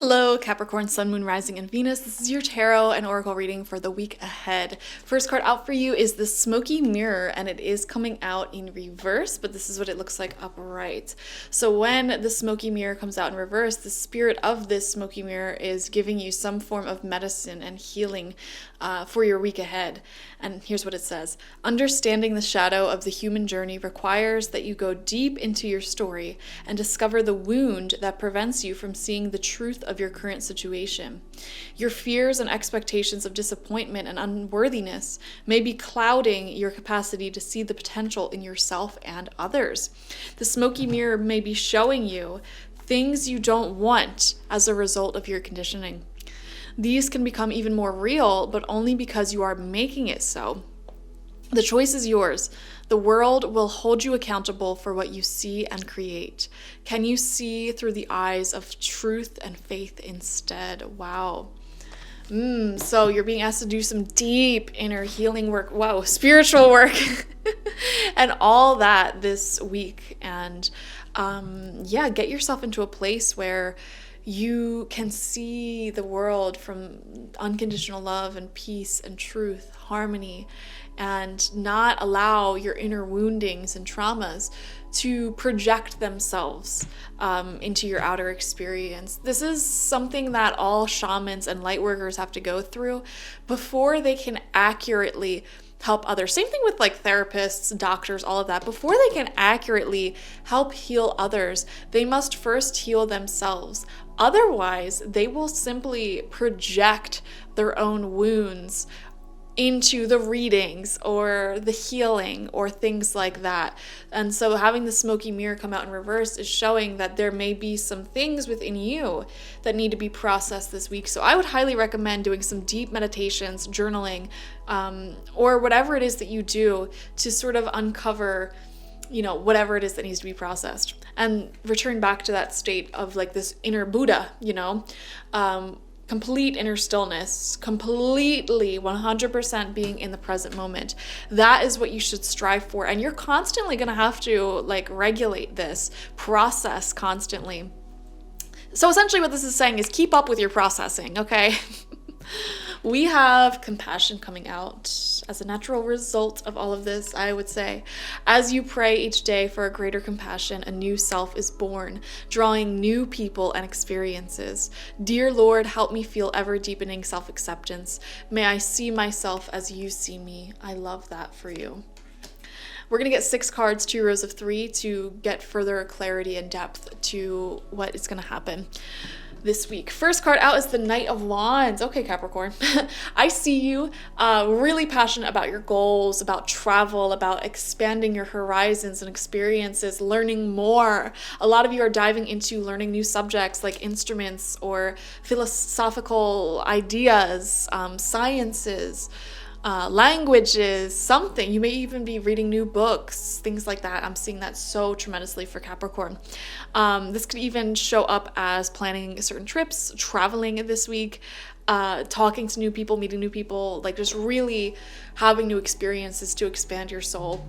Hello, Capricorn, Sun, Moon, Rising, and Venus. This is your tarot and oracle reading for the week ahead. First card out for you is the Smoky Mirror, and it is coming out in reverse, but this is what it looks like upright. So when the Smoky Mirror comes out in reverse, the spirit of this Smoky Mirror is giving you some form of medicine and healing for your week ahead. And here's what it says. Understanding the shadow of the human journey requires that you go deep into your story and discover the wound that prevents you from seeing the truth of your current situation. Your fears and expectations of disappointment and unworthiness may be clouding your capacity to see the potential in yourself and others. The Smoky Mirror may be showing you things you don't want as a result of your conditioning. These can become even more real, but only because you are making it so. The choice is yours. The world will hold you accountable for what you see and create. Can you see through the eyes of truth and faith instead? Wow. So you're being asked to do some deep inner healing work. Wow, spiritual work. And all that this week. And get yourself into a place where you can see the world from unconditional love and peace and truth, harmony, and not allow your inner woundings and traumas to project themselves into your outer experience. This is something that all shamans and light workers have to go through before they can accurately help others. Same thing with like therapists, doctors, all of that. Before they can accurately help heal others, they must first heal themselves. Otherwise, they will simply project their own wounds into the readings or the healing or things like that. And so having the Smoky Mirror come out in reverse is showing that there may be some things within you that need to be processed this week. So I would highly recommend doing some deep meditations, journaling, or whatever it is that you do to sort of uncover whatever it is that needs to be processed and return back to that state of like this inner Buddha, complete inner stillness, completely 100% being in the present moment. That is what you should strive for. And you're constantly going to have to like regulate this process constantly. So essentially what this is saying is keep up with your processing, okay? We have compassion coming out as a natural result of all of this, I would say. As you pray each day for a greater compassion, a new self is born, drawing new people and experiences. Dear Lord, help me feel ever deepening self-acceptance. May I see myself as you see me. I love that for you. We're going to get 6 cards, 2 rows of 3 to get further clarity and depth to what is going to happen this week. First card out is the Knight of Wands. Okay, Capricorn. I see you really passionate about your goals, about travel, about expanding your horizons and experiences, learning more. A lot of you are diving into learning new subjects like instruments or philosophical ideas, sciences, languages, something. You may even be reading new books, things like that. I'm seeing that so tremendously for Capricorn. This could even show up as planning certain trips, traveling this week, talking to new people, meeting new people, like just really having new experiences to expand your soul.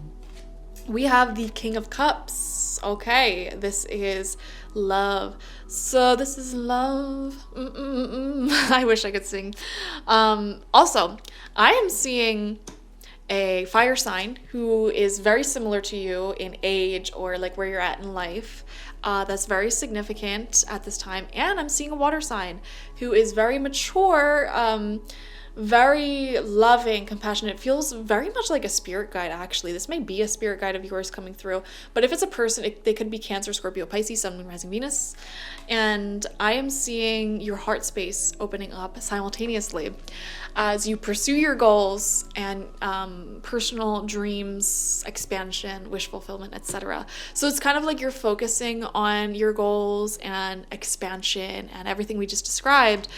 We have the King of Cups. Okay, this is love. So this is love. I wish I could sing. Also, I am seeing a fire sign who is very similar to you in age or like where you're at in life. That's very significant at this time. And I'm seeing a water sign who is very mature, very loving, compassionate. It feels very much like a spirit guide, actually. This may be a spirit guide of yours coming through, but if it's a person, they could be Cancer, Scorpio, Pisces, Sun, Moon, Rising, Venus. And I am seeing your heart space opening up simultaneously as you pursue your goals and personal dreams, expansion, wish fulfillment, etc. So it's kind of like you're focusing on your goals and expansion and everything we just described,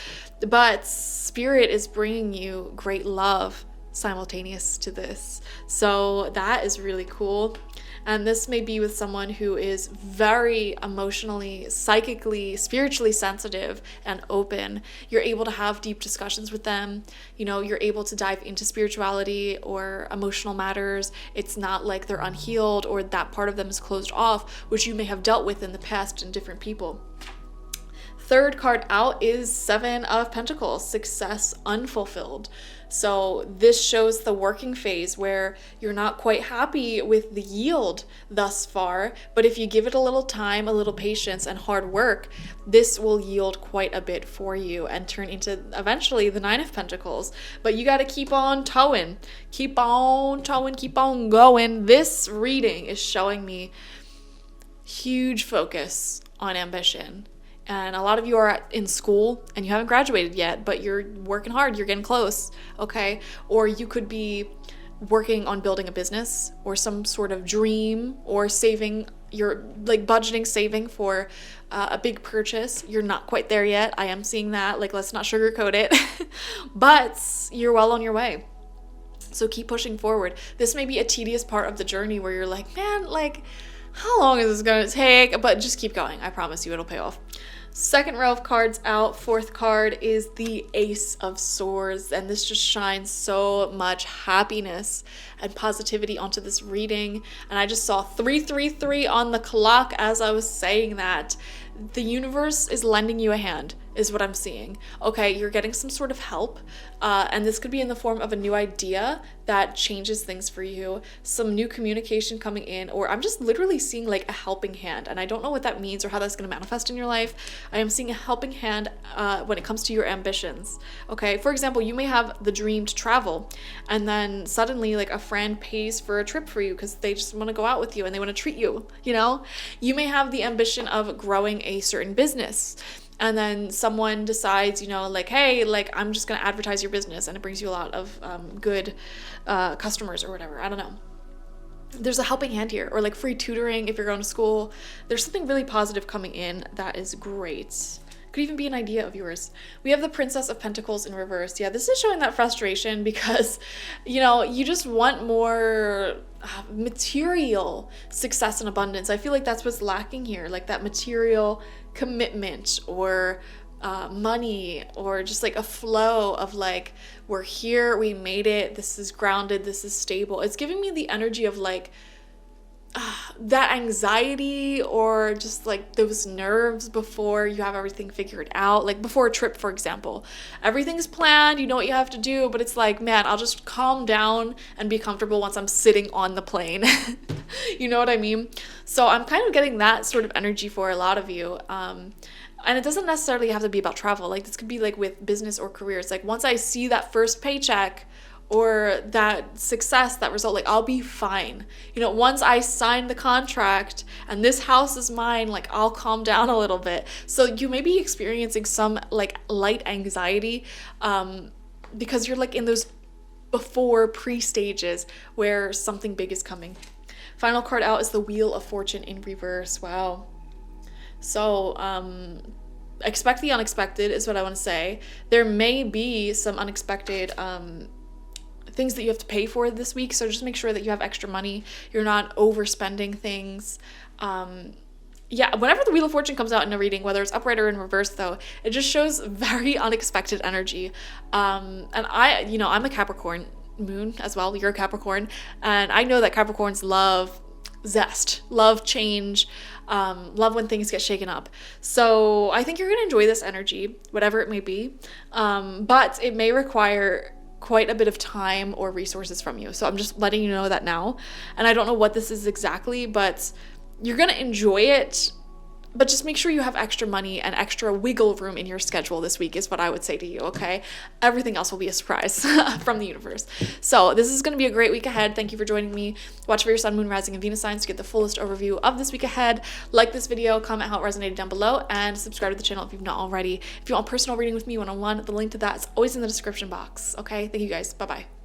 but Spirit is bringing you great love simultaneous to this. So that is really cool. And this may be with someone who is very emotionally, psychically, spiritually sensitive and open. You're able to have deep discussions with them. You're able to dive into spirituality or emotional matters. It's not like they're unhealed or that part of them is closed off, which you may have dealt with in the past in different people. Third card out is Seven of Pentacles, success unfulfilled. So this shows the working phase where you're not quite happy with the yield thus far, but if you give it a little time, a little patience, and hard work, this will yield quite a bit for you and turn into eventually the Nine of Pentacles. But you got to keep on towing, keep on towing, keep on going. This reading is showing me huge focus on ambition. And a lot of you are in school and you haven't graduated yet, but you're working hard, you're getting close, okay? Or you could be working on building a business or some sort of dream, or saving, you're like budgeting, saving for a big purchase. You're not quite there yet. I am seeing that, like, let's not sugarcoat it, but you're well on your way. So keep pushing forward. This may be a tedious part of the journey where you're like, man, like, how long is this gonna take? But just keep going. I promise you it'll pay off. Second row of cards out. Fourth card is the Ace of Swords, and this just shines so much happiness and positivity onto this reading. And I just saw 333 on the clock as I was saying that. The universe is lending you a hand, is what I'm seeing. Okay, you're getting some sort of help, and this could be in the form of a new idea that changes things for you, some new communication coming in, or I'm just literally seeing like a helping hand, and I don't know what that means or how that's going to manifest in your life. I am seeing a helping hand when it comes to your ambitions. Okay, for example, you may have the dream to travel, and then suddenly like a friend pays for a trip for you because they just want to go out with you and they want to treat you, you know? You may have the ambition of growing a certain business, and then someone decides, you know, like, hey, like, I'm just going to advertise your business, and it brings you a lot of good customers or whatever. I don't know. There's a helping hand here, or like free tutoring if you're going to school. There's something really positive coming in that is great. Could even be an idea of yours. We have the Princess of Pentacles in reverse. Yeah, this is showing that frustration because, you know, you just want more material success and abundance. I feel like that's what's lacking here, like that material commitment or money, or just like a flow of like, we're here, we made it, this is grounded, this is stable. It's giving me the energy of like that anxiety, or just like those nerves before you have everything figured out, like before a trip, for example. Everything's planned, you know what you have to do, but it's like, man, I'll just calm down and be comfortable once I'm sitting on the plane. You know what I mean? So I'm kind of getting that sort of energy for a lot of you. And it doesn't necessarily have to be about travel. Like, this could be like with business or careers. Like, once I see that first paycheck or that success, that result, like, I'll be fine. You know, once I sign the contract and this house is mine, like, I'll calm down a little bit. So you may be experiencing some like light anxiety because you're like in those before pre-stages where something big is coming. Final card out is the Wheel of Fortune in reverse. Wow. So, expect the unexpected is what I want to say. There may be some unexpected things that you have to pay for this week, so just make sure that you have extra money. You're not overspending things. Yeah, whenever the Wheel of Fortune comes out in a reading, whether it's upright or in reverse, though, it just shows very unexpected energy. And I'm a Capricorn moon as well. You're a Capricorn, and I know that Capricorns love zest, love change, love when things get shaken up. So I think you're going to enjoy this energy, whatever it may be, but it may require quite a bit of time or resources from you. So I'm just letting you know that now. And I don't know what this is exactly, but you're going to enjoy it. But just make sure you have extra money and extra wiggle room in your schedule this week is what I would say to you, okay? Everything else will be a surprise from the universe. So this is going to be a great week ahead. Thank you for joining me. Watch for your sun, moon, rising, and Venus signs to get the fullest overview of this week ahead. Like this video, comment how it resonated down below, and subscribe to the channel if you've not already. If you want personal reading with me one-on-one, the link to that is always in the description box, okay? Thank you guys. Bye-bye.